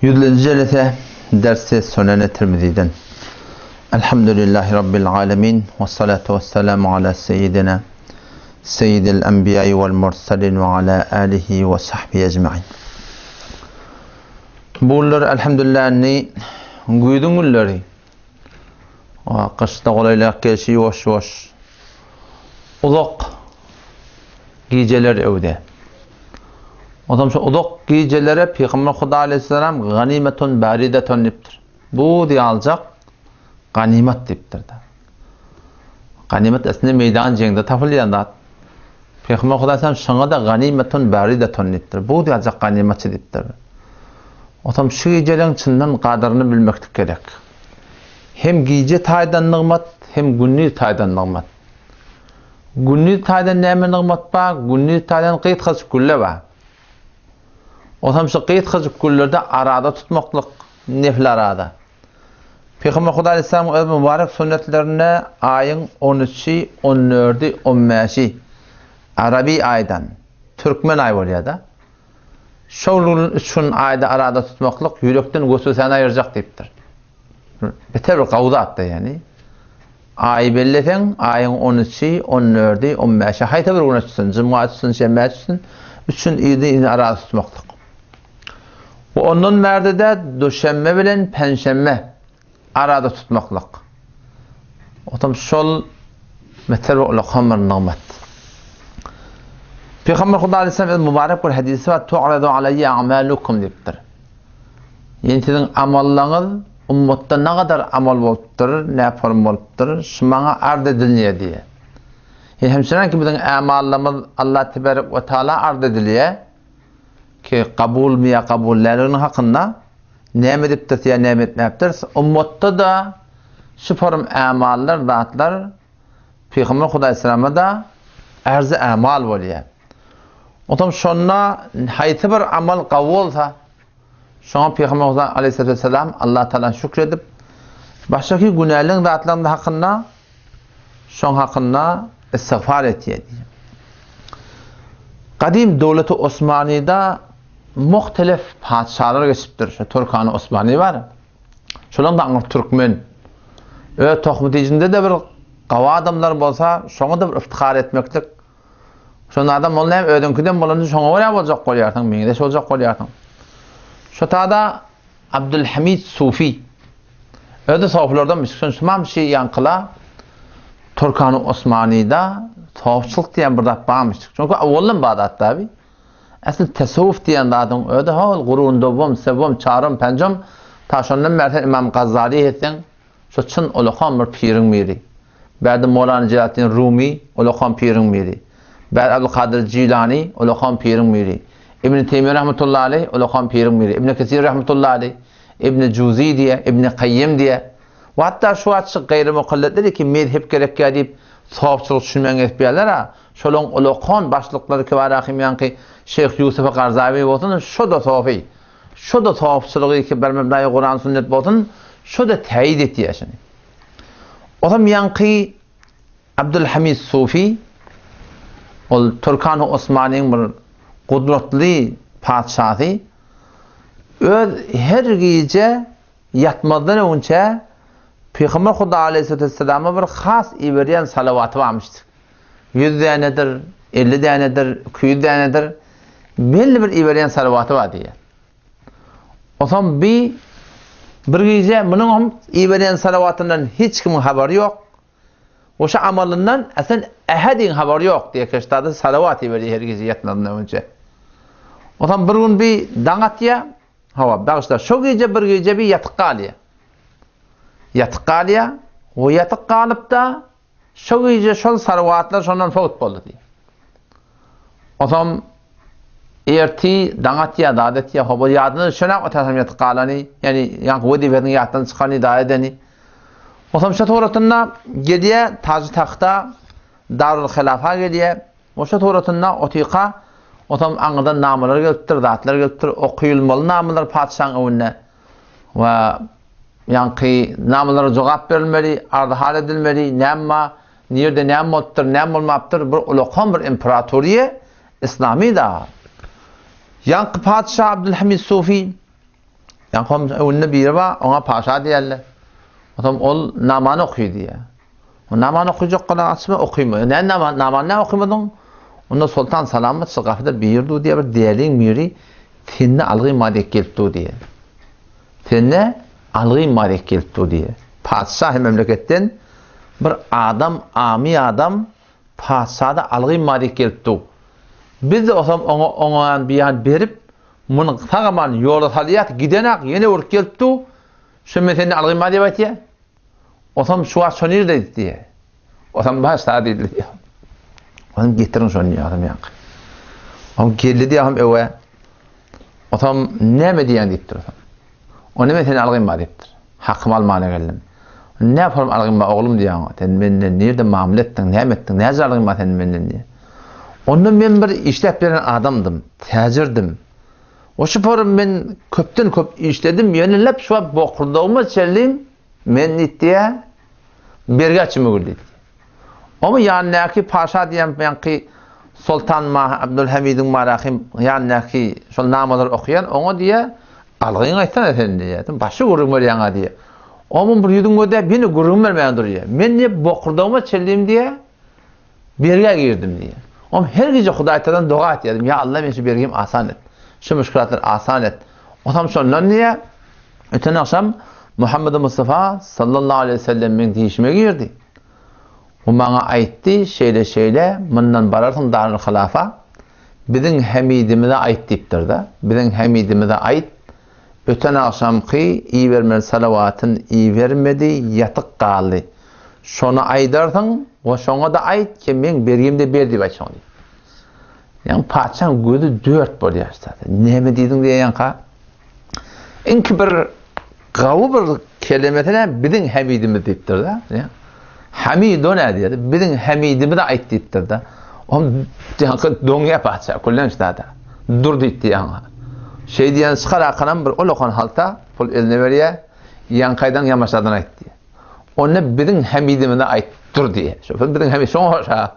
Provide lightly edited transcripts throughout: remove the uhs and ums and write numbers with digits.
100. جلسة درس سنن الترمذي. الحمد لله رب العالمين والصلاة والسلام على سيدنا سيد الأنبياء والمرسلين وعلى آله وصحبه أجمعين. بولر الحمد لله أني قيدون اللري وقشت غليلا كيشي وش أضق geceler evde. O zaman şu uduk gecelere Peygamber Huda Aleyhisselam ganimetun baridetun diptir. Bu diye alacak ganimet diptir de. Ganimet aslında meydan cengde tafılıyanda Peygamber Huda Aleyhisselam şuna da ganimetun baridetun diptir. Bu diye alacak ganimetçi diptir. O zaman şu gecelerin içinden kadarını bilmek gerek. Hem gece taydan nığmat hem günlük taydan nığmat. Günlük taydan neyme nığmat ba, günlük taydan qıyt kazıp gülle ba. O zaman şu qıyt kazıp güllerde arada tutmaklık, nefil arada. Peygamber Huda Aleyhisselam'ın mübarek sünnetlerine ayın 13'i, 14'i, 15'i Arabi aydan, Türkmen ay var ya da. Şoğlunun üçün ayda arada tutmaklık, yürekten göğsüsen ayıracak deyiptir. Beter bir kavda attı yani. Ay bellefen ayın 13'i, 14'i, 15'i hayta bir gün açsın, cuma açsın, şembe açsın, üçün iyidi arada tutmaklık. Bu onun merdede düşenme bilen penşenme arada tutmaklık. O tam şol meter ve hamar nağmet. Peygamber Huda Aleyhisselam mübarek bir hadisi var. Tu'radu aleyye a'malukum deyiptir. Yani sizin amallarınız ummatta ne kadar amal boluptur, ne form boluptur, şumana ard edilniye diye. Yani hemşiren ki bizim amallarımız Allah Tebarek ve Teala ard ediliye ki kabul miya kabullerinin hakkında ne ediptir ya ne etmeyiptir. Ummatta da şu form amallar, zatlar Peygamber Huda Aleyhisselam'a da arz-ı amal oluyor. O zaman şuna hayti bir amal kavulsa şuna Peygamber Huda Aleyhisselam Allah Teala şükredip baştaki günahların zatlarının hakkında şuna hakkında istiğfar etiyor. Kadim devleti Osmani'de muhtelif padişahlar geçiptir. Şu Turkan-ı Osmani var. Şulan da anır Türkmen. Ve tohmuticinde de bir qava adamlar bolsa, şuna da bir iftihar etmeklik. Şuna adam olmayayım, ödünküden bolanı şuna oraya olacak koyarsan, meydeş olacak koyarsan. Şu tada Abdülhamid Sufi. Öde sahaflardan bir şey yankıla Turkan-ı Osmani'de sahafçılık diyen bir da bağmıştık. Çünkü avvalın Bağdat tabi. Aslında tasavvuf diyen adam öde hal gurun dobum, sebum, çarım, pencum taşondan merten İmam Gazali etsen şu çın olaqan bir pirin miri. Ba'da Mevlana Celaleddin Rumi olaqan pirin miri. Ba'da Abdülkadir Cilani olaqan pirin miri. İbn Teymiye rahmetullahi aleyh olaqan pirin miri. İbn Kesir rahmetullahi aleyh, İbn Cuzi diye, İbn Kayyim diye. Ve hatta şu açık gayrimukalletleri ki mezhep gerek deyip sahafçılık düşünmen etmeyenler ha. Şolong olaqan başlıkları ki var ahim yankı Şeyh Yusuf Qarzavi olsun, şu da sahafi. Şu da sahafçılığı ki bermebnayı Kur'an sünnet olsun, şu da teyit ettiği şimdi. O zaman yankı Abdülhamid Sufi o Turkan-ı Osmani'nin bir kudretli padişahı her gece yatmadan önce Peygamber Huda Aleyhisselam'a bir khas iberiyen salavatı varmıştı. 100 tanedir, 50 tanedir, 200 tanedir. Belli bir iberiyen salavatı var diye. O zaman bir gece bunun iberiyen salavatından hiç kimin haberi yok. O şu amalından aslında ehadin haberi yok diye keştadı salavat iberiyen her gece yatmadan önce. O zaman bir gün bir dangatya hava bağışlar. Şu gece bir gece bir yatık kalıyor. Yatık kalıyor. O yatık kalıp da şu gece şu salavatlar şundan fot oldu diye. O zaman erti dangatya dadetya hava yadını şuna otasam yatık kalani yani yankı vedivetin yattan çıkanı da edeni. O zaman şu turatında gediye tacı taxta Darul Hilafa gediye. O şu turatında otiqa o zaman anıdan namalar geliptir, zatlar geliptir, okuyulmalı namalar padişahın önüne. Ve yankı namalara cevap verilmeli, ardhal edilmeli, nemma, nerede nem oluptur, nem olmaptır, bir ulaqan bir imparatoriye İslami da. Yankı padişah Abdülhamid Sufi Yankam önüne biri var, ona paşa diyerler. Otam ol namanı okuyor diye. O namanı okuyacak kadar açma okuymuyor. Ne naman ne okumadın? Onda Sultan Salamet sıkafıda buyurdu diye bir değerliğin miri tenne algı madde geldi diye. Tenne algı madde geldi diye. Padişah memleketten bir adam, ami adam padişahda algı madde geldi. Biz de ona biyan berip bunun tamamen yolu taliyat gidenak yine uğur geldi. Şimdi tenne algı madde var diye. Otam şu an sonir dedi diye. Otam başta dedi diye. Otam getirin sonir adam ya. Otam geldi diye ham eve. Otam ne mi diyen deyiptir otam. O ne mi tenne algı madde deyiptir. Hakkım almana geldim. Ne yaparım algı madde oğlum diye. Sen benimle nerede mamul ettin, ne ettin, ne algı madde sen benimle diye. Ondan ben bir işlep veren adamdım, tecirdim. O şüpherim ben köpten köp işledim, yenilep şu an bokurduğuma çelliyim, men nittiye berge açımı güldü. Ama yanındaki paşa diyen benki Sultan Abdülhamid'in marahim yanındaki şu namalar okuyan ona diye algıyın aytan efendi diye. Başı gurur yana diye. Onun bir yudun öde beni gurur vermeyen duruyor. Ben niye bokurduğuma çelliyim diye berge girdim diye. Ama her gece Hudayta'dan dua ettim. Ya Allah beni şu bergim asan et. Şu müşkülatları asan et. O tam sonra niye? Öten akşam Muhammed Mustafa sallallahu aleyhi ve sellem'in değişime girdi. O bana aytti şeyle bundan bararsın darul halafa. Bizim hamidimize ait deyiptir da. Bizim hamidimize ait. Öten akşamki iyi vermeli salavatın iyi vermedi yatık kaldı. Şonu aydarsın o şona da ait ki men bergimde berdi başon. Yani paçan gözü 4 boluyor zaten. Ne mi dedin diye yanka? İnki bir gavu bir kelimetine bizim hamidimiz deyiptir da. Hamid o ne diyor? Bizim hamidimiz de ait deyiptir da. Onun donya paça kullanmış da. Dur deyipti yanka. Şey diyen sıkar akanan bir olokan halta pul eline veriyor. Yankaydan yamaçlardan ait diye. Onu bizim hamidimiz de ait dur diye. Şu bizim hamid şon hoş ha.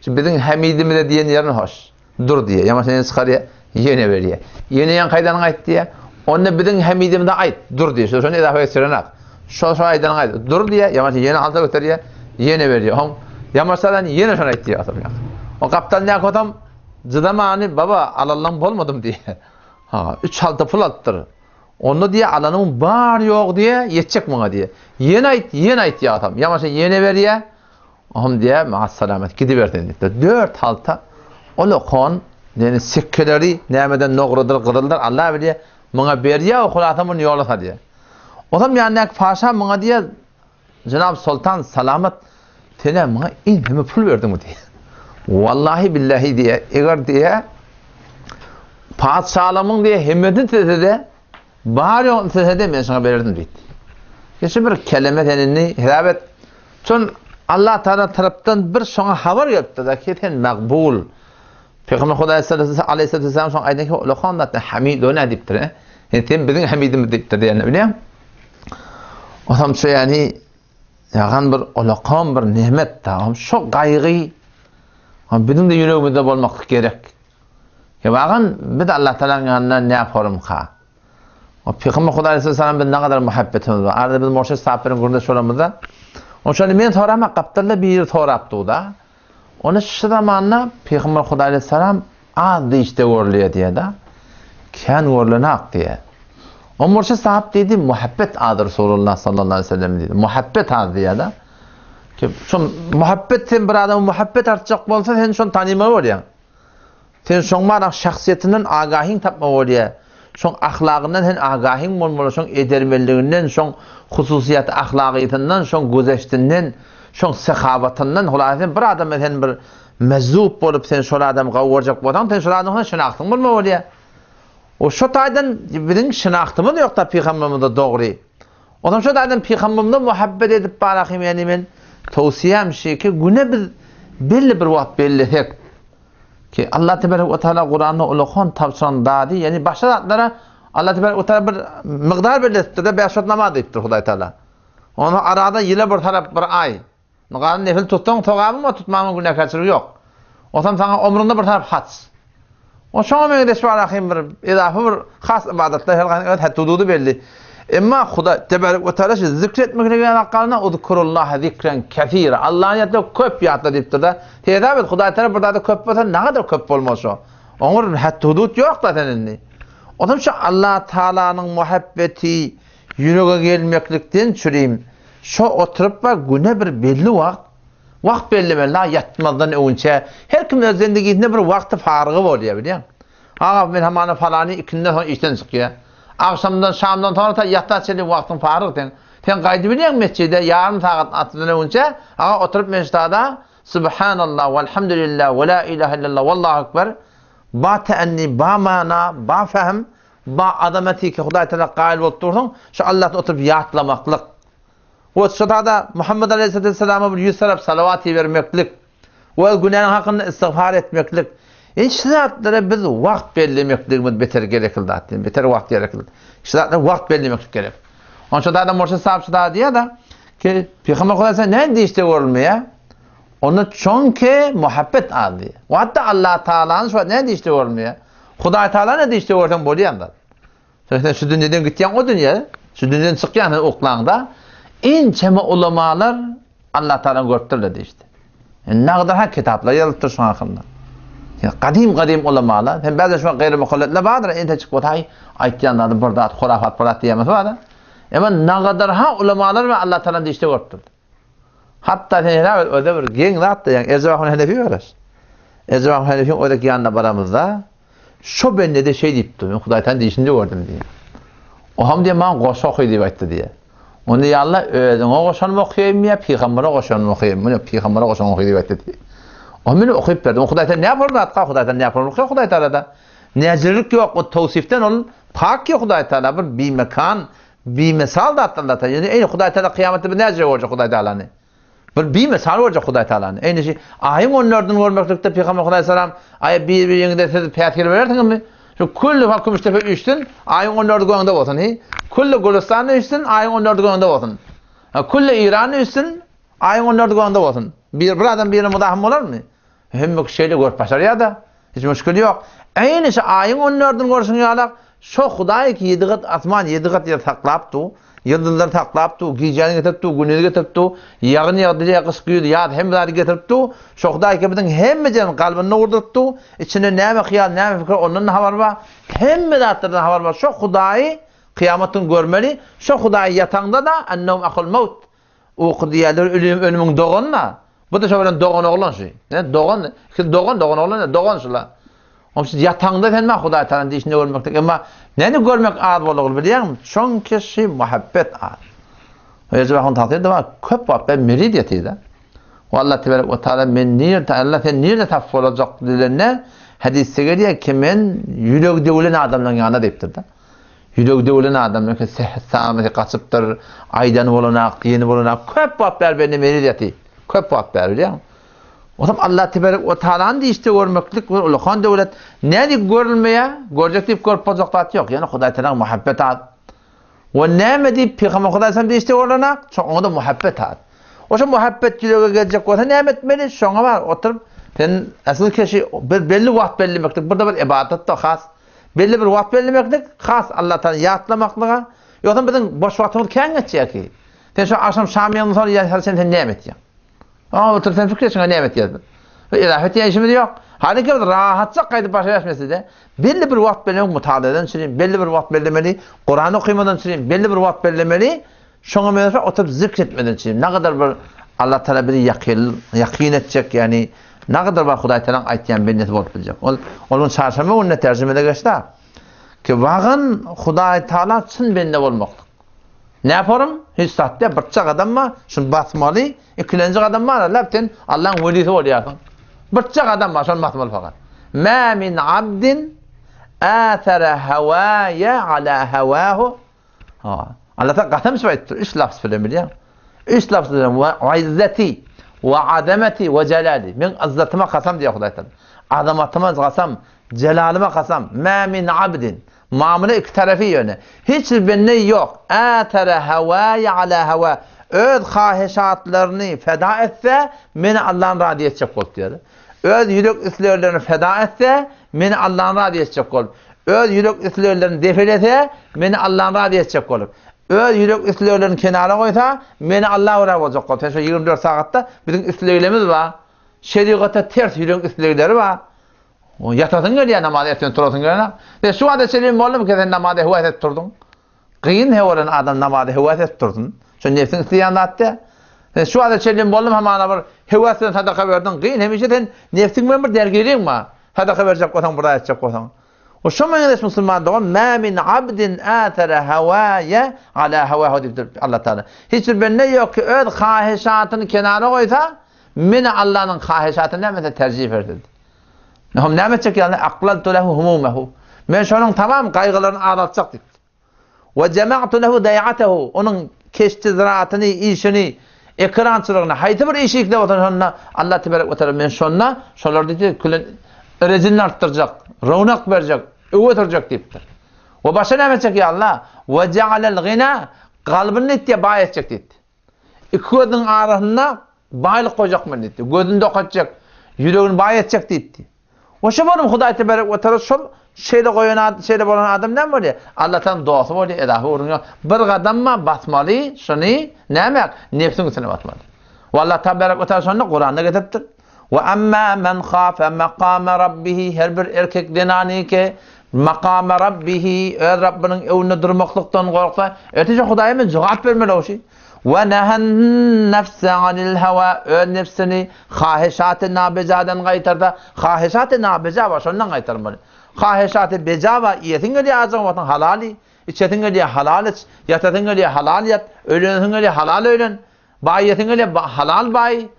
Şu bizim hamidimiz de diyen yerin hoş. Dur diye. Yamaçlardan sıkarıyor. Yine veriyor. Yine yankaydan ait diye. Onu bizim hamidimiz de ait dur diye. Şunu edafe ettirenek. Şu aydan ait dur diye. Yamaçlardan yine halta götürüyor. Yine veriyor. Yamaçlardan yine şuna ait diye. O kaptan ne kodam zıdamani baba alalım olmadım diye. Ha 3 halta pul attır. Onu diye alanım var yok diye yetecek bana diye. Yeni ait ya adam. Yamaşa yeni veriyor. Ahım diye maassalamet gidiverdin dedi. 4 halta o lokon yani sikkeleri nemeden noğrudur kırıldır Allah biliyor. Bana veriyor o kulatımın yolu diye. Adam yani paşa bana diye Cenab-ı Sultan Salamet tene bana inhemi pul verdi mi diye. Vallahi billahi diye eğer diye padişahımın diye himmetin tezede bari o tezede ben sana verirdim diye. Geçen bir kelime denildi hitabet. Son Allah Teala taraftan bir sonra haber yaptı da keten makbul. Peygamber Huda Aleyhisselam son aydaki ulukan da hamid o ne deyiptir. Yani bizim hamidimiz deyiptir diye biliyor musun? O zaman şu yani yağan bir ulukan bir nimet da. Çok gaygı. Bizim de yüreğimizde olmak gerek. Ya bakın biz Allah Teala'nın yanına ne yaparım ha? O Peygamber Huda Aleyhisselam ben ne kadar muhabbetimiz var. Arada biz Murşid Sahabbe'nin kurunda şuramızda. O şöyle men sorama kaptırla bir soraptı da. Onu şu zamanla Peygamber Huda Aleyhisselam az işte görülüyor diye da. Kan görülenak diye. O Murşid Sahab dedi muhabbet adı Resulullah sallallahu aleyhi ve sellem dedi. Muhabbet adı diye da. Ki şu muhabbet sen bir adamın muhabbet artacak olsa sen şunu tanıma var ya. Sen şonmadan şahsiyetinden agahin tapma oluyor. Şon ahlakından sen agahin olmalı, şon edermelliğinden, şon hususiyet ahlakiyetinden, şon güzeştinden, şon sehavatından, hulasın bir adam sen bir mezzup olup sen şol adam qavuracak bolsan, sen şol adamdan şınaktın bolma oluyor. O şu taydan bizim şınaktımız yok da Peygamberimizde doğru. O zaman şu taydan Peygamberimizde muhabbet edip barakim yani men tavsiyem şey ki güne belli bir vakt belli hek. Ki Allah Tebarek ve Teala Kur'an'ı ulukan tavsiyan dadi yani başka zatlara Allah Tebarek ve Teala bir miqdar belirtti de beşotlama deyiptir Huday Teala. Onu arada yine bir taraf bir ay. Nuqanın nefil tuttuğun toğabı mı tutmamın güne kaçırı yok. O zaman sana ömründe bir taraf hac. O şoňa meňe de şoňa bir edafa bir has ibadetler her hududy belli. Emma Huda tebarek ve teala zikretmek diýen hakkında uzkurullah zikren kesir. Allah'ın ýatda köp ýatda diýipdir da. Teýdäbet Huda teala burada köp bolsa ne kadar köp bolmasa. Oňur hat hudud ýok da tenindi. Ondan şu Allah Taala'nın muhabbeti ýürege gelmeklikden çüreyim. Şu oturup ba güne bir belli wagt belli la yatmazdan öňçe her kim öz zendiginde bir wagty farygy bolýar bilýän. Aga men hamana falany ikinde soň işden çykýar. Akşamdan şamdan sonra ta yatta çeli wagtyň faryg ten gaýdy bilýän mesjide yarım saat atdan öňçe aga oturup mescitte subhanallah velhamdülillah ve la ilahe illallah vallahu ekber ba ta'anni ba mana ba fahm ba adamati ki Hudaý Taala gaýl bolup dursun şu Allah'ta oturup ýatlamaklyk we şurada Muhammed aleyhisselam'a bir 100 salap salavaty bermeklik we günahın hakkında istiğfar etmeklik. İşlaatlere biz wagt bellemekligimiz beter gerekildi atyn. Beter wagt gerekildi. İşlaatlere wagt bellemek gerek. Onça da morsa sapsa da diýär da ki Peygamber Hudaýsa näde işte görülmeýär? Onu çoňky muhabbet aldy. Hatta Allah Taala'nın şu näde işte görülmeýär? Hudaý Taala näde işte görsen bolýar da. Sen şu dünýeden gitýän o dünýä, şu dünýeden çykýan oklanda ençeme ulamalar Allah Taala görtdirdi işte. Nägdar ha kitaplar ýazypdyr şu hakynda. Qadim ulamalar, hem bazı şu gayri muhalletler vardır, ente çıkıp otay aytýanlar burada hurafat diýýär var. Ama nägdar ha ulamalar ve Allah Taala işte görtdirdi. Hatta herä öde bir geň zat da ýa-ni Ezrahun Hanefi var. Ezrahun Hanefi ödeki ýanynda baramyzda şu bende de şey diýipdi, men Hudaý Taala diýişinde gördüm diýär. O ham diýär men goşa okuýdy diýip aýtdy diýär. Onu ýalla özüňe goşan okuýym ýa peýgambere goşan okuýym, men peýgambere goşan okuýdy diýip aýtdy. O meni okuyup berdi. O Hudaý Taala näme boldy atqa Hudaý Taala näme boldy? Hudaý Taala'da näzirlik ýok, o tawsifden ol pak ýok Hudaý Taala bir bimekan, bimesal da atanda. Yani ey Hudaý Taala kıyametde bir näzir bolacak Hudaý Taala'ny. Bir bimesal bolacak Hudaý Taala'ny. Eýni şey aýyň onlardan görmeklikde Peygamber Hudaý salam aýa bir ýeňde siz päýgamberi berdiňmi? Şu kullu hakkı Mustafa üçtün aýyň onlarda goňda bolsun. Kullu Gulistany üçtün aýyň onlarda goňda bolsun. Kullu İran üçtün aýyň onlarda goňda bolsun. Bir adam birine mudaham bolarmy? Hemme şeýle görüp başarýar da. Hiç müşkil ýok. Eýni şu aýyň onlardan görüşüň ýalak şu Hudaý ki 7 gat asman 7 gat ýer saklapdy. Yıldızlar taklapdy, gijany getiripdi, güneşi getiripdi, ýagny ýagdyja gysgyýdy, ýa hemleri getiripdi. Şu Hudaý ki biziň hemme jen galbyny urdurtdy. İçine näme hyýal, näme fikir ondan habar bar. Hemme zatlardan habar bar. Şu Hudaý kıyametin görmeli. Şu Hudaý ýatanda da annahum ahul maut. O diýerler ölümüň doganna. Bu da şoňdan dogan oglan şey. Ne dogan, dogan oglan, dogan şula. Onçu ýatanda sen Hudaý Taala diýişinde görmekdik. Emma näni görmek az bolýar bilýärmi? Şoň kişi muhabbet az. Ezrahun taýdy da köp wagt merid ýetdi. Allah tebarek ve taala men nirde Allah sen nirde tap bolajak dilenler hadisse gelýär ki men ýüregde ölen adamlaryň ýanyna diýipdir da. Ýüregde ölen adamlar ki sahmeti gaçypdyr, aýdany bolanak, ýeni bolanak köp wagt beni merid ýetdi. Köp wagt bilýär. Otam Allah tebarek ve taala'nın diýişde görmeklik we ulkan döwlet näde görülmeýär? Görjek diýip görüp boljaktat ýok. Ýani Hudaý Taala muhabbet ad. We näme diýip Peygamber Hudaý Taala diýişde görülenak? Şoňda muhabbet ad. Oşa muhabbet ýürege geljek bolsa näme etmeli? Şoňa bar oturup sen asly kişi bir belli wagt bellemeklik. Burada bir ibadat da has. Belli bir wagt bellemeklik has Allah Taala ýatlamaklyga. Ýoksa biziň boş wagtymyz käň geçýär ki. Sen şu akşam şamyň sonra ýa sen näme etýär? Oturup sen fikirleşiňe näme etýär? Ve ilahiyat ýaşymy ýok. Haliki rahatça gaýdyp başlaýasmysy de belli bir wagt bellemek mutaladan çyryň, belli bir wagt bellemeli, Qur'an okuýmadan çyryň, belli bir wagt bellemeli. Şoňa meňe oturup zikretmeden çyryň. Ne kadar bir Allah Taala bir ýaqin etjek, yani ne kadar bir Hudaý Taala aýtýan bennet bolup biljek. Onun çarşamba onu terjimede geçdi. Ki wagyn Hudaý Taala çyn bende bolmaklyk. Ne yaparım? Hiç saatte birçak adam mı? Şunu basmalı. İkinci adam var. Lapten Allah'ın velisi oluyorsun. Birçak adam var. Şunu basmalı fakat. Ma min abdin athara havaya ala havahu. Allah da qasam söyledi. Üç lafz bilemeli. Üç lafz ve izzeti ve azameti ve celali. Men azzatıma qasam diye Hudaý Taala. Azamatıma qasam, celalıma qasam. Ma min abdin. Mamule iki tarafı yönü. Hiç benne yok. Âtere havâye alâ havâ. Öz hahişatlarını feda etse, beni Allah'ın razı edecek ol diyor. Öz yürek üslerlerini feda etse, meni Allah'ın razı edecek olup. Öz yürek islerlerini defelese, meni Allah'ın razı edecek olup. Öz yürek islerlerini kenara koysa, meni Allah'a razı olacak olup. Şu 24 saatte bizim islerlerimiz var. Şeriata ters yürek islerleri var. O yatasın geliyor namaz etsen turasın geliyor. Ve şu anda senin oğlum ki sen namazda hüvayet et turdun. Kıyın hevalan adam namazda hüvayet et turdun. Şu nefsin isteyanı attı. Şu anda senin oğlum hemen bir hüvayetten sadaka verdin. Kıyın hemişe sen nefsin bir dergiliğin mi? Sadaka verecek olsan burada edecek olsan. O şu meynes Müslüman doğan ma min abdin atara havaya ala havahu deyip Allah Teala. Hiçbir ben ne yok ki öz kahişatını kenara koysa meni Allah'ın kahişatını ne tercih verdi. Nahum ne edecek yani aqlaltu lehu humumehu. Men şonun tamam kaygılarını ağlatacak deyip. Ve cema'tu lehu dayatehu. Onun keşti ziraatını, işini, ekrançılığını, hayti bir işikle oturduğunda Allah tebarek ve teala men şonna şolar dedi külün rezilini arttıracak, raunak verecek, öğütürecek deyiptir. Ve başa ne edecek ya Allah? Ve cealel gina kalbini ettiye bağ edecek deyip. İki gözün arasına bağlılık koyacak mı deyip. Gözünü dokatacak, yüreğini bağ edecek deyip. O şu benim Huday tebarek ve teala şol şeyle koyan şeyle bolan adam ne var ya? Allah'tan duası var ya edahı uğrunuyor. Bir adamma basmalı, şunu ne demek? Nefsin üstüne basmalı. Ve Allah tebarek ve teala şunu Kur'an'da getirtir. Ve amma men khafe makame rabbihi her bir erkek denani ki makame rabbihi öz Rabbinin evine durmaklıktan korksa ötece Huday'a cevap vermeli o şey. Ve nehen nefse anil hava öz nefsini khahişat-ı nabecadan kaytarda khahişat-ı nabeca var şundan kaytarmalı. Khahişat-ı beca var iyetin geliyor azam vatan halali içetin geliyor halal iç yatatın geliyor halal yat ölenin geliyor halal ölen bayiyetin geliyor halal bayi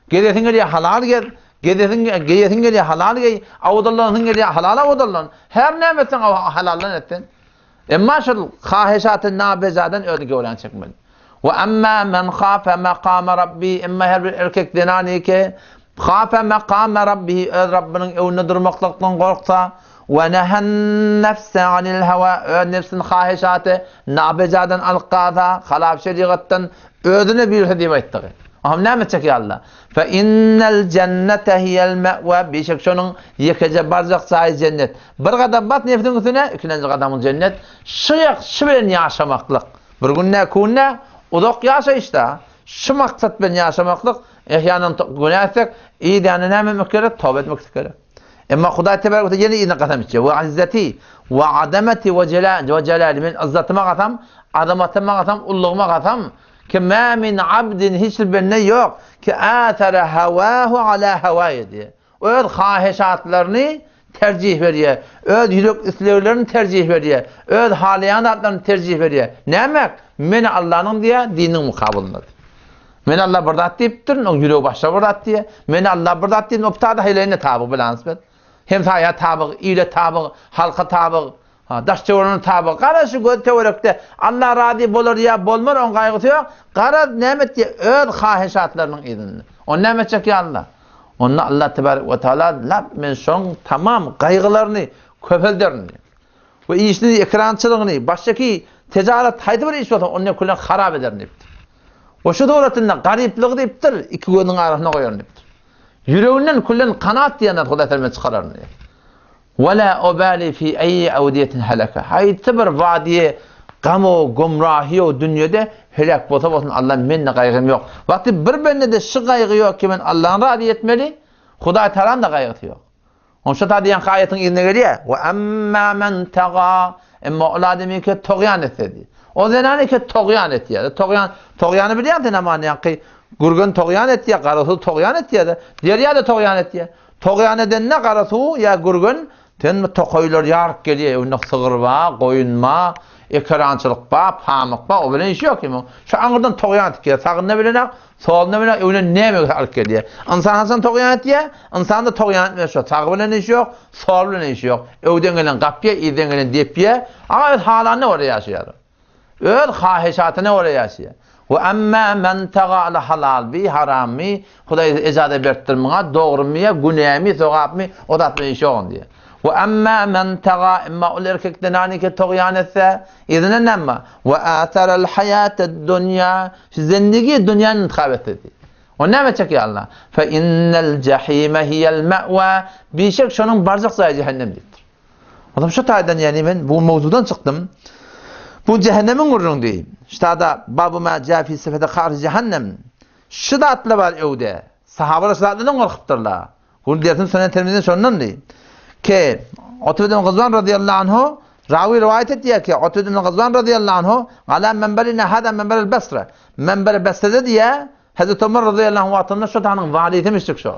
gedetin geliyor halal gel gedetin geliyor halal gel avudallahın geliyor halal avudallahın her nimetin halallan ettin emma şu khahişat-ı nabecadan ödü gören çekmeli. Ve amma men khafe makame rabbi emma her bir erkek denani ki khafe makame rabbi öz Rabbinin evine durmaklıktan korksa ve nehen nefse anil hava öz nefsin khahişatı nabecadan alqada halaf şeriattan özüne bir hediye ettiği. Aham ne edecek ya Allah? Fe innel cennete hiyel me've bir şunun yekece barzak sahi cennet. Bir kadar bat nefsin üstüne ikinci adamın cennet. Şıyık şıbilen yaşamaklık. Bir gün ne kunne uzak yaşa işte. Şu maksat ben yaşamaklık. Ehyanın günah etsek iyi de ne etmek gerek? Tövbe etmek gerek. Ama Huday tebarek ve yine yine kasam içe. Ve izzeti ve adameti ve celali min azzatıma kasam, adametıma kasam, ulluğuma kasam. Ki ma min abdin hiçbir benne yok ki atara havahu ala havaya diye. Öz khahişatlarını tercih veriyor. Öz yürek isteklerini tercih veriyor. Öz haliyanatlarını tercih veriyor. Ne demek? Meni Allah'ın diye dinin mukabilinde. Meni Allah burada deyiptir, o yüreği başta burada diye. Meni Allah burada deyip, o ptada hileğine tabi bilans bet. Hem sahaya tabi, ile tabi, halka tabi, daş teorunun tabi. Kara şu göz teorekte Allah razı bolur ya bolmur, on kaygısı yok. Kara nemet diye öz khahişatlarının izinli. O nemet çek ya Allah. Onunla Allah tebarek ve teala men son tamam kaygılarını, köpelderini ve işini, ekrançılığını, baştaki ticaret haydi bir iş olsa onu kullan harap eder deyiptir. O şu doğrultusunda garipliği deyiptir, iki gözünün arasına koyar deyiptir. Yüreğinden kullan kanaat diyenler Huday Teala çıkarır deyiptir. Ve la obali fi ayyi avdiyetin halaka. Haydi bir vadiye, gamu, gumrahi o dünyada helak bolsa bolsun Allah menne kaygım yok. Vakti bir bende de şu kaygı yok ki ben Allah'ın razı etmeli, Huday Teala'nın da kaygısı yok. Onun şu ta diyen ayetin yerine geliyor. Ve amma men taga emma ola demin ki toğyan etsedi. O zenani ki toğyan etti ya. Toğyanı biliyor musun ama yani ki gurgun toğyan etti ya, karısı toğyan etti ya da diğer ya da toğyan etti ya. Toğyan eden ne karısı ya gurgun ten tokoylar yarık geliyor. Önüne sığırma, koyunma, ekrançılıkpa, pamukpa o bilen işi yok ki. Şu anırdan toğyan etti ya. Sağın ne bilenek, sol ne bilenek, öyle ne mi alıp geliyor. İnsan toğyan etti ya, insan da toğyan etmiyor. Sağ bilen işi yok, sol bilen işi yok. Öğden gelen kapıya, iyiden gelen depiye. Ama öz halanı oraya yaşıyor. Öz khahişatını oraya yaşıyor. Ve amma men taga halal bi haram mi Huday icade bertirmeye doğru mu ya günah mi sevap mi o da bir şey on diye. Ve amma men taga imma ol erkekten ani ki toğyan etse idine nemma ve atara'l hayat'd dunya zindagi dünyanın intikab etti. O ne edecek ya Allah? Fe innel cehime hiyel me'va. Bir şey şunun barzak sayı cehennem deyiptir. Adam şu taydan yani ben bu mevzudan çıktım. Bu cehennemin urun diyeyim. İşte da babu ma cafi sefede khari cehennem. Şu da atlı var evde. Sahabalar şu da atlıdan korkuptırlar. Bunu diyetin sonra terminin sonundan diyeyim. Ki Utbe bin Gazvan radıyallahu anhu ravi rivayet etti ki Utbe bin Gazvan radıyallahu anhu ala menberine hada menberel Basra. Menber Basra'da diye Hazreti Ömer radıyallahu anhu atında şu tanın validiymiştik şu.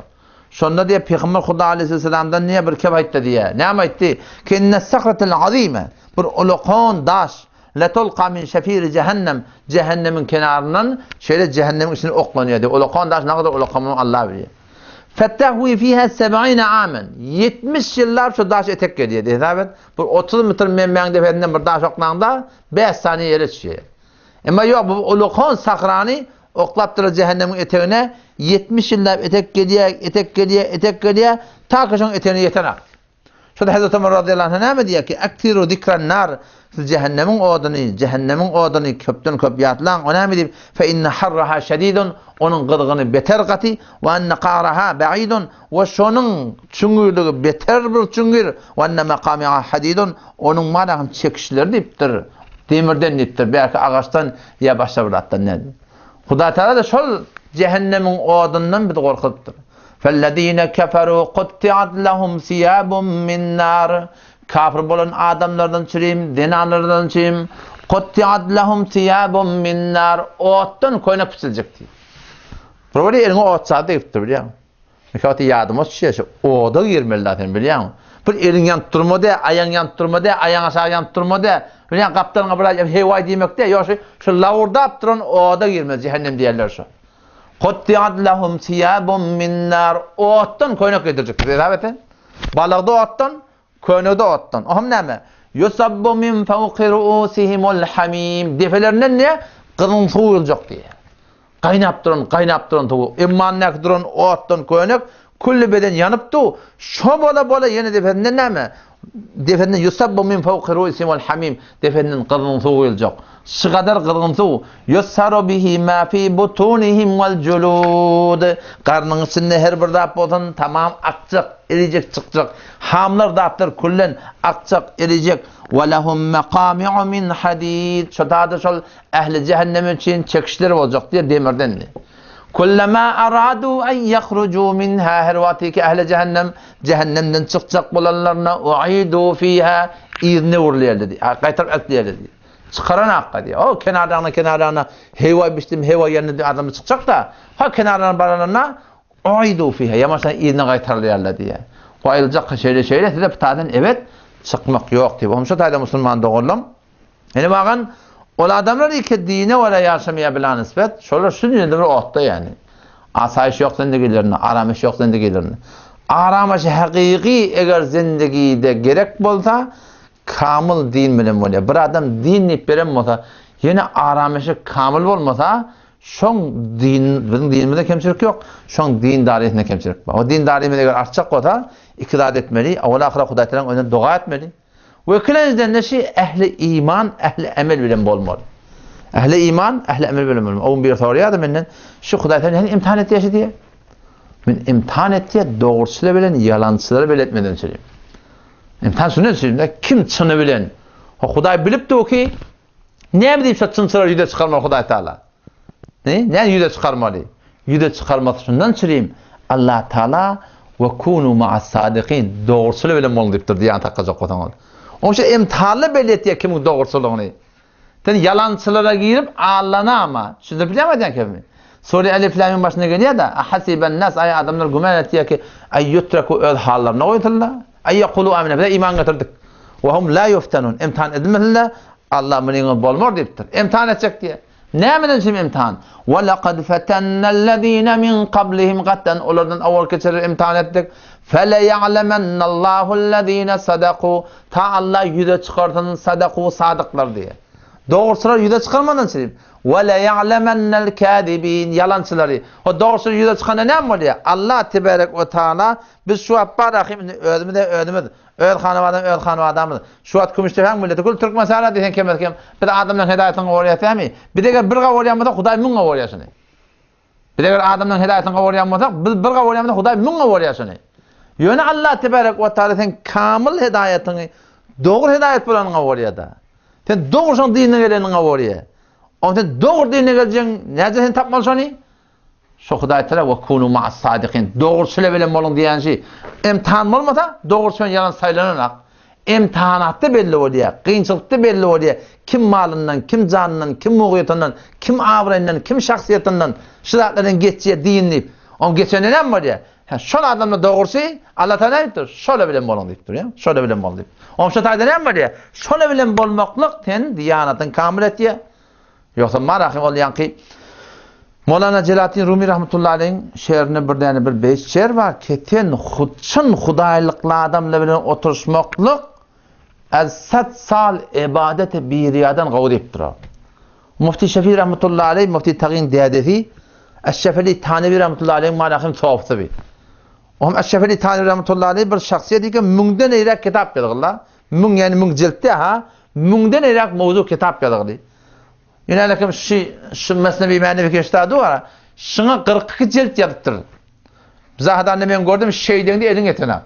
Sonunda diye Peygamber Huda aleyhisselam'dan niye bir kebaitti diye. Ne etti? Ki inne sakretel azime bir ulukon daş letulqa min şefiri cehennem cehennemin kenarından şöyle cehennemin içine oklanıyor diye. Ulukon daş ne kadar ulukon Allah biliyor. Fettahvi fiha 70 amen. 70 yıllar şu daş etek geliyor diye. Evet. Bu 30 metre memmen deferinden bir daş oklanda 5 saniye yere düşüyor. Ama yok bu ulukon sakrani oklaptırır cehennemin eteğine 70 yıllar etek geliyor ta kaşın eteğine yetenek. Şurada Hazreti Ömer radıyallahu anh ne diyor ki aktiru zikran nar cehennemin odunu köpten köp yatlan ona mı diyeyim fe inne harraha şedidun onun gıdgını beter katı ve enne qaraha ba'idun ve şunun çüngürlüğü beter bir çüngür ve enne makamiha hadidun onun madem çekişleri deyiptir demirden deyiptir belki ağaçtan ya başka bir attan ne diyor Huda Teala da şol cehennemin odundan bir korkutudur. Fellezine keferu qutti'at lahum siyabun min nar. Kafir bolan adamlardan çüreyim, dinanlardan çüreyim. Qutti'at lahum siyabun min nar. Ottan koynak pişilecek diyor. Böyle eline ot sadı deyiptir biliyor musun? Mekavati yadım o şişe oda girmeli zaten biliyor musun? Bir elin yant durmadı, ayağın yant durmadı, ayağın aşağı yant durmadı. Biliyor kaptanına bırak hevay demek de yok şu lavurdap duran oda girmez cehennem diyorlar şu. Qutti'at lahum siyabun min nar. Ottan koynak getirecek. Evet. Balıkta ottan, koynakta ottan. Ohum neme? Yusabbu min fawqi ru'usihimul hamim. Defelerinden ne? Kızın suyu olacak diye. Kaynap duran tuğu. İmmannak duran ottan koynak. Kulli beden yanıptı. Şu bola yeni deferinden neme? Deferinden yusabbu min fawqi ru'usihimul hamim. Deferinden kızın suyu olacak. Şu kadar kızgın su. Yussaru bihi ma fi butunihim vel julud. Karnının içinde her bir dap olsun tamam akacak, eriyecek, çıkacak. Hamlar daptır kullen akacak, eriyecek. Ve lehum mekami'u min hadid. Şu da şol ehli cehennem için çekişleri olacak diye demirden. Kullama aradu en yahrucu minha her vakti ki ehli cehennemden çıkacak bulanlarına u'idu fiha izni vurlayar dedi. Kaytar etliyer dedi. Çıkaran hakka diye. O kenarlarına heva biçtim heva yerine adamı çıkacak da ha kenarlarına baralarına u'idu fiha yamasan izni kaytarlayarlar diye. O ayrılacak şeyle de pitadan evet çıkmak yok diye. Şu tayda Müslüman doğrulum. Yani bakın o adamlar ki dine öyle yaşamaya bilen nispet şöyle şu dünyada bir otta yani. Asayiş yok zindegilerine, aramış yok zindegilerine. Aramışı hakiki eğer zindegide gerek bolsa kamil din bilen bolya. Bir adam dinleyip beren bolsa yine aramışı kamil bolmasa şon din bizim dinimizde kemçilik yok. Şon din darihinde kemçilik var. O din darihinde eğer artacak olsa ikrar etmeli, avval ahira Huda Teala'nın önüne dua etmeli. Ve kilenizden ne şey ehli iman, ehli emel bilen bolmalı. Ehli iman, ehli emel bilen bolmalı. Onun bir soruya da benden şu Huda Teala yani imtihan etti yaşa diye. Ben imtihan etti doğrusuyla bilen, yalancıları belirtmeden söyleyeyim. İmtihan sünnet söyleyeyim. Kim çını bilen? O Huda bilip de o ki ne bileyim şu çınçıları yüde çıkarmalı Huda Teala. Ne yüde çıkarmalı? Yüde çıkarması şundan söyleyeyim. Allah Teala ve kunu ma'as sadiqin doğrusuyla bilen bolun deyiptir diye takacak otan. Onun için imtihanlı belirtiyor kimin doğrusuluğunu. Yani yalancılara girip Allah'ına ama. Şimdi bilemedin ki mi? Sure Elif Lam'ın başına geliyor da hasiben nas ay adamlar güman ettiler ki ay yutraku öz hallarına koydular. Ay yekulu amine bize iman getirdik. Ve hum la yuftanun. İmtihan edilmediler. Allah mının bolmor deyiptir. İmtihan edecek diye. Ne minin şimdi imtihan? Ve laqad fetennellezine min qablihim gatten onlardan avval geçirir imtihan ettik. Fele ya'lemennallahu allazine sadaku. Ta Allah yüze çıkartanın sadaku sadıklar diye. Doğrusular yüze çıkarmadan söyleyeyim. Ve le ya'lemennel kadibin yalancıları. O doğrusu yüze çıkana ne mi oluyor? Allah tebarek ve Teala biz şu apparahim ödümüz. Öd hanı adamı. Şu at kümüştefen milleti kul Türk mesela desen kemerkem. Bir adamdan hidayetini oraya mi? Bir de bir oraya mı da Huday munga orayasını. Bir eger adamdan hidayetini gawaryan bolsak, biz bir gawaryanda Hudaý 1000 gawarýasyny. Ýöne Allah tebarek we taala sen kamil hidayetini, dogry hidayet bilen gawarýada. Sen dogry dine geleni gawarýa. Onda dogry dine geljen näze sen tapmalşany? Şu Hudaý taala we kunu ma'as sadiqin. Dogry sile bilen bolun diýenji. İmtihan bolmasa, dogry söň ýalan saýlanarak. İmtihanatda belli bolýar, kynçylykda belli bolýar. Kim malından, kim janynyň, kim mugyýetiniň, kim awranynyň, kim şahsiýetinden, şulardan geçýär diýinip. On geçene näme bolýar? Ha, şol adamda dogry Allah taala aýtdyr. Şole bilen bolun diýipdir, ýa. Şole bilen bol diýip. On şu taýda näme bolýar? Şole bilen bolmaklyk sen diýanatyň kamil etýär. Ýoksa marahym bolýan ki Mevlana Celaleddin Rumi rahmetullahi aleyh şeýerine bir beş şeýer bar. Keten çyn Hudaýlykly adamlar bilen oturuşmaklyk az-sat sal ibadete bir ýadan gawr edipdir. Mufti Şafii rahmetullahi aleyh, Mufti Tagîn Diyadeti, Eş-Şefeli Tanevi rahmetullahi aleyh marahym sowapdy. Ohm Eş-Şefeli Tanevi rahmetullahi aleyh bir şahsiýet eken 1000den eýrek kitap ýazgylar. 1000 ýani 1000 jiltde ha, 1000den eýrek mowzu kitap ýazgylar. Ýönelim şu Mesnevi Menevi keştadi var. Şuna 42 cilt ýazypdyr. Bizadan men gördüm şeýdeňde eliň etene.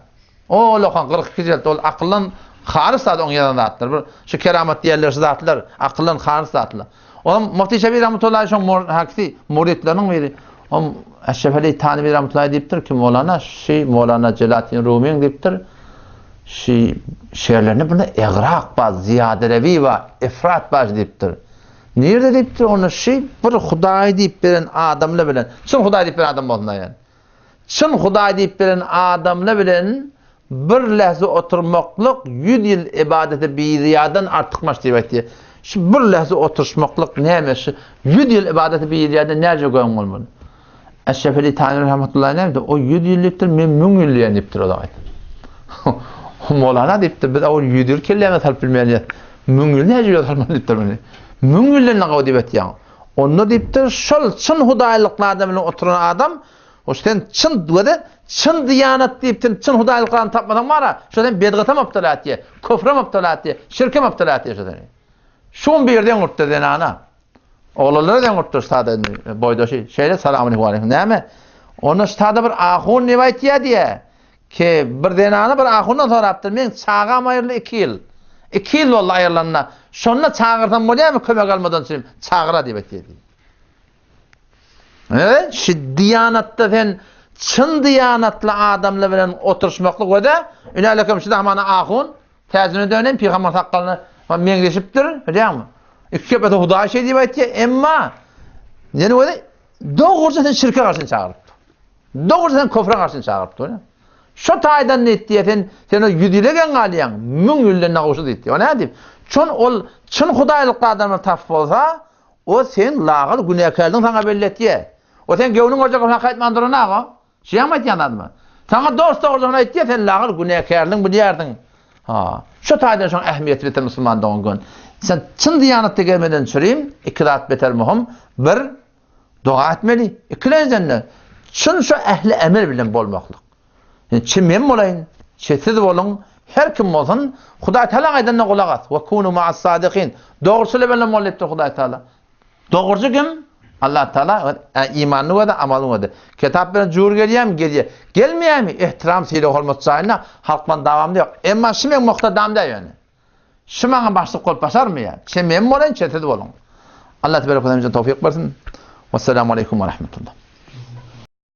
O lokan 42 cilt ol akyllan haris zat oň ýazanatdyr. Bir şu keramat diýerler zatlar akyllan haris zatlar. Oňam Mufti Şafii rahmetullahi şoň hakiki muridleriň biri. Oňam Eş-Şefeli Tanevi rahmetullahi diýipdir ki Mevlana Celaleddin Rumi diýipdir. Şeýerlerini buna egraq baz, ziyadelevi we ifrat baz diýipdir. Nerede diýipdir onu bir Hudaý diýip beren adamla bilen. Çyn Hudaý diýip beren adam bolmaly ýani. Çyn Hudaý diýip beren adamla bilen bir lahza oturmaklyk 100 ýyl ibadete biýadan artykmaş diýip aýtdy. Şu bir lahza oturuşmaklyk näme? 100 ýyl ibadete biýadan näje goýan bolmaly? Eş-Şefeli Tanevi rahmetullahi aleyh o 100 ýyllikdir men 1000 ýyl diýipdir o da aýtdy. Mevlana diýipdir biz o 100 ýyl kelläme salp bilmeýän. 1000 ýyl näje ýozulmaly diýipdir meni. 1000 ýyllyň gawy diýip etýär. Onu diýipdir şol çyn Hudaýlyklarda bilen oturan adam, o sen çyn diýdi, çyn diýanat diýipdir, çyn Hudaýlyklarny tapmadan mara, şodan bedgata maptalat diýär, köfre maptalat diýär, şirke maptalat diýär şodan. Şoň bir ýerden gurtdy den ana. Oğlanlardan gurtdy sada boýdaşy. Şeýle salamyn aleykum. Näme? Onu sada bir ahun nebäýt diýär ki bir denany bir ahundan sorapdyr. Men çağam aýyrly 2 ýyl. 2 ýyl boldy aýyrlanna. Şonna çağırdan bolýarmy kömek almadan çym çağıra diýip etdi. Şu diýanatda sen çyn diýanatly adamlar bilen oturuşmaklyk wada ünelekam şu da mana ahun täzini dönen Peygamber hakkalyny meňleşipdir, diýärmi? İki köpete Hudaý şey diýip aýtdy, emma ýene wada dogry sen şirke garşy çağırypdy. Dogry sen köfre garşy çağırypdy. Şu taýdan netdi sen o ýüdilegen galýan 1000 ýyldan naguşy diýdi. O näme diýip? Çyn Hudaýlykly adamlar tap bolsa, o sen lagal günäkärliň saňa belli etýär. O sen göwnüň ojagyna hakykat mandyranaga, şeýme aýtýan adamlar. Saňa dost dogryny aýtdy, sen lagal günäkärliň bilýärdiň. Ha, şu taýdan şoň ähmiýet beten musulmandan gün. Sen çyn diýanatda gelmeden çüreyim, iki zat beter muhim. Bir, dua etmeli. İkinciden çyn şu ähli emel bilen bolmaklyk. Çyn men bolayyn, çetsiz bolun, her kim bolsun, Hudaý taala aýdanna gulak as. Wa kunu ma'as sadiqin. Dogry bilen mollepdir Hudaý taala. Dogry kim? Allah taala imanly we da amaly we da. Kitap bilen jur gelýär, gelmeýärmi? Ihtiram seýle hormatçaýyna halkman dawamdy ýok. Emma şu men muhtadamda ýöne. Şu maňa başlyk bolup başarmy ýa? Sen men bolan çetsiz bolun. Allah tebaraka ve teala tawfik bersin. Wassalamu aleykum we rahmetullah.